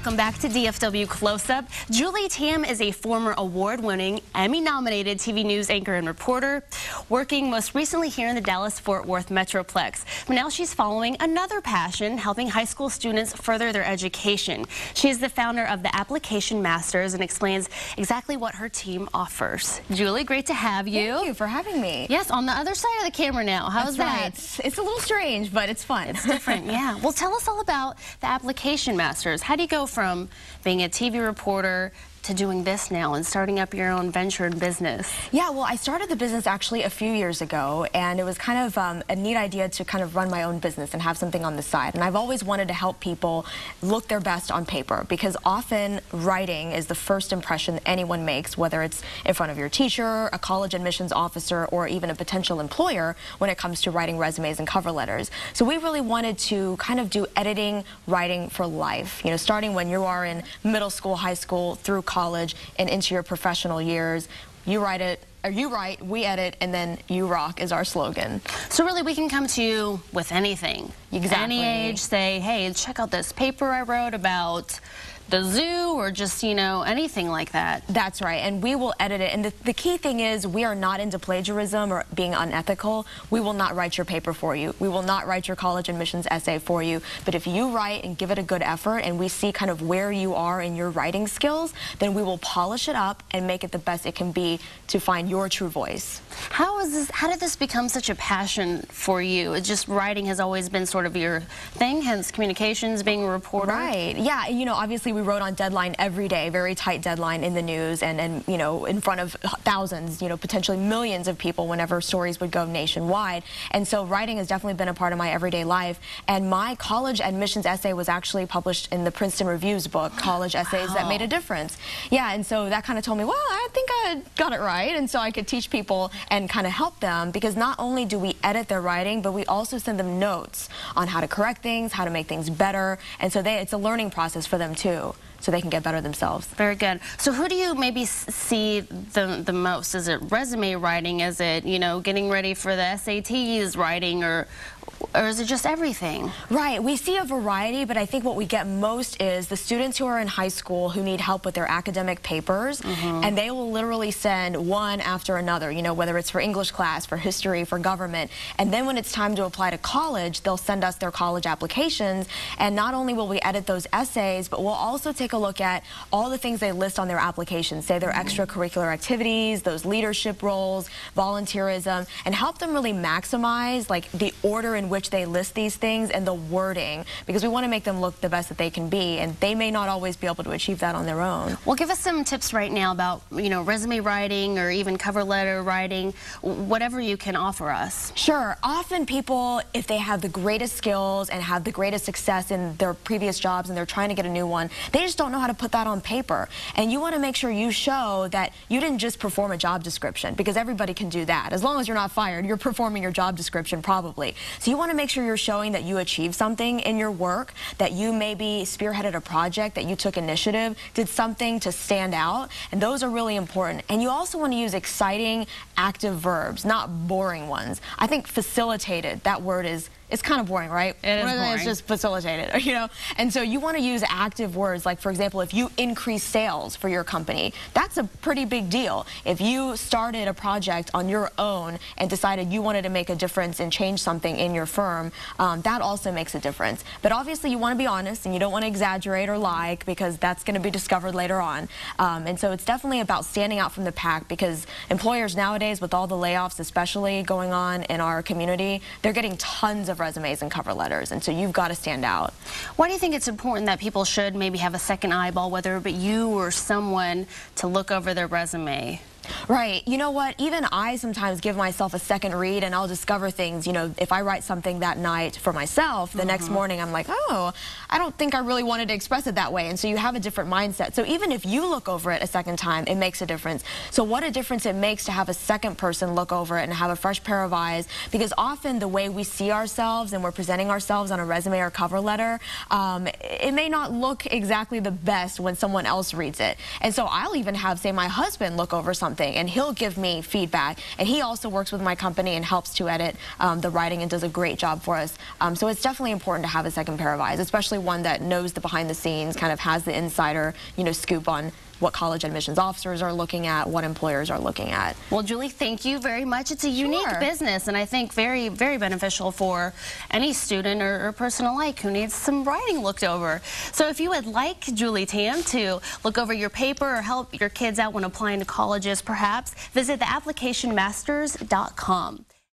Welcome back to DFW Closeup. Julie Tam is a former award-winning, Emmy-nominated TV news anchor and reporter, working most recently here in the Dallas-Fort Worth Metroplex. But now she's following another passion, helping high school students further their education. She is the founder of the Application Masters and explains exactly what her team offers. Julie, great to have you. Thank you for having me. Yes, on the other side of the camera now. How's that? Right. It's a little strange, but it's fun. It's different, yeah. Well, tell us all about the Application Masters. How do you go from being a TV reporter to doing this now and starting up your own venture in business? Yeah, well, I started the business actually a few years ago, and it was kind of a neat idea to kind of run my own business and have something on the side. And I've always wanted to help people look their best on paper, because often writing is the first impression anyone makes, whether it's in front of your teacher, a college admissions officer, or even a potential employer when it comes to writing resumes and cover letters. So we really wanted to kind of do editing, writing for life, you know, starting when you are in middle school, high school, through college and into your professional years. You write it, or you write, we edit, and then you rock is our slogan. So really we can come to you with anything. Exactly. Any age, say, hey, check out this paper I wrote about the zoo, or just, you know, anything like that. That's right, and we will edit it. And the key thing is, we are not into plagiarism or being unethical. We will not write your paper for you. We will not write your college admissions essay for you. But if you write and give it a good effort, and we see kind of where you are in your writing skills, then we will polish it up and make it the best it can be to find your true voice. How did this become such a passion for you? It's just writing has always been sort of your thing, hence communications, being a reporter. Right, yeah, you know, obviously we wrote on deadline every day, very tight deadline in the news, and you know, in front of thousands, you know, potentially millions of people whenever stories would go nationwide. And so writing has definitely been a part of my everyday life. And my college admissions essay was actually published in the Princeton Review's book, College Essays That Made a Difference. Yeah, and so that kind of told me, well, I think I got it right, and so I could teach people and kind of help them, because not only do we edit their writing, but we also send them notes on how to correct things, how to make things better, and so it's a learning process for them too, so they can get better themselves. Very good. So who do you maybe see the most? Is it resume writing? Is it, you know, getting ready for the SATs writing, or is it just everything? Right, we see a variety, but I think what we get most is the students who are in high school who need help with their academic papers, and they will literally send one after another, you know, whether it's for English class, for history, for government, and then when it's time to apply to college, they'll send us their college applications, and not only will we edit those essays, but we'll also take a look at all the things they list on their application, say their extracurricular activities, those leadership roles, volunteerism, and help them really maximize like the order in which they list these things and the wording, because we want to make them look the best that they can be, and they may not always be able to achieve that on their own. Well, give us some tips right now about, you know, resume writing or even cover letter writing, whatever you can offer us. Sure. Often people, if they have the greatest skills and have the greatest success in their previous jobs and they're trying to get a new one, they just don't know how to put that on paper. And you want to make sure you show that you didn't just perform a job description, because everybody can do that. As long as you're not fired, you're performing your job description probably. So you want to make sure you're showing that you achieved something in your work, that you maybe spearheaded a project, that you took initiative, did something to stand out, and those are really important. And you also want to use exciting, active verbs, not boring ones. I think facilitated, that word it's kind of boring, right? It is boring. It's just facilitated, you know? And so you want to use active words, like, for example, if you increase sales for your company, that's a pretty big deal. If you started a project on your own and decided you wanted to make a difference and change something in your firm, that also makes a difference. But obviously you want to be honest, and you don't want to exaggerate or lie, because that's going to be discovered later on. And so it's definitely about standing out from the pack, because employers nowadays, with all the layoffs especially going on in our community, they're getting tons of resumes and cover letters, and so you've got to stand out. Why do you think it's important that people should maybe have a second eyeball, whether it be you or someone, to look over their resume? Right. You know what? Even I sometimes give myself a second read, and I'll discover things. You know, if I write something that night for myself, the next morning I'm like, oh, I don't think I really wanted to express it that way. And so you have a different mindset. So even if you look over it a second time, it makes a difference. So what a difference it makes to have a second person look over it and have a fresh pair of eyes, because often the way we see ourselves and we're presenting ourselves on a resume or cover letter, it may not look exactly the best when someone else reads it. And so I'll even have, say, my husband look over something something, and he'll give me feedback. And he also works with my company and helps to edit the writing and does a great job for us. So it's definitely important to have a second pair of eyes, especially one that knows the behind the scenes, kind of has the insider, scoop on what college admissions officers are looking at, what employers are looking at. Well, Julie, thank you very much. It's a unique business, and I think very, very beneficial for any student or person alike who needs some writing looked over. So if you would like Julie Tam to look over your paper or help your kids out when applying to colleges, perhaps, visit theapplicationmasters.com.